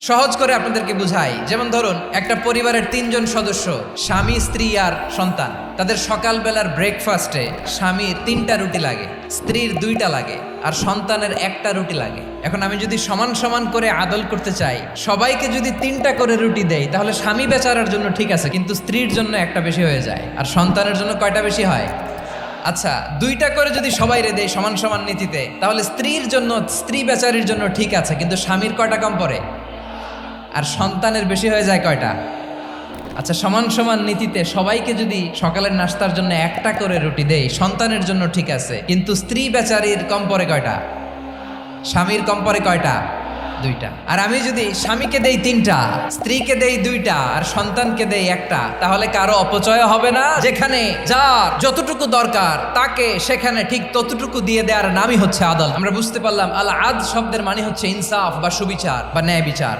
সহজ করে আপনাদেরকে বুঝাই, যেমন ধরুন একটা পরিবারের ৩ জন সদস্য, স্বামী, স্ত্রী আর সন্তান। তাদের সকালবেলার ব্রেকফাস্টে স্বামীর ৩টা রুটি লাগে, স্ত্রীর 2টা লাগে আর সন্তানের 1টা রুটি লাগে। এখন আমি যদি সমান সমান করে আদল করতে চাই, সবাইকে যদি 3টা করে রুটি দেই, তাহলে স্বামী বেচারার জন্য ঠিক আছে, কিন্তু স্ত্রীর জন্য 1টা বেশি হয়ে যায়। আর সন্তানের জন্য কয়টা বেশি হয়? আচ্ছা, 2টা করে যদি সবাই দেয় সমান সমান নীতিতে, তাহলে স্ত্রীর জন্য, স্ত্রী বেচারির জন্য ঠিক আছে, কিন্তু স্বামীর কয়টা কম পড়ে? আর সন্তানের বেশি হয়ে যায় কয়টা? আচ্ছা, সমান সমান নীতিতে সবাইকে যদি সকালের নাস্তার জন্য 1টা করে রুটি দেই, সন্তানের জন্য ঠিক আছে, কিন্তু স্ত্রী বেচারির কম পড়ে কয়টা? স্বামীর কম পড়ে কয়টা? 2টা। আর আমি যদি স্বামীকে দেই 3টা, স্ত্রীকে দেই 2টা আর সন্তানকে দেই 1টা, তাহলে কারো অপচয় হবে না? যেখানে যার যতটুকু দরকার তাকে সেখানে ঠিক ততটুকু দিয়ে দেওয়ার নামই হচ্ছে আদল। আমরা বুঝতে পারলাম আল আদ শব্দের মানে হচ্ছে ইনসাফ বা সুবিচার বা ন্যায় বিচার।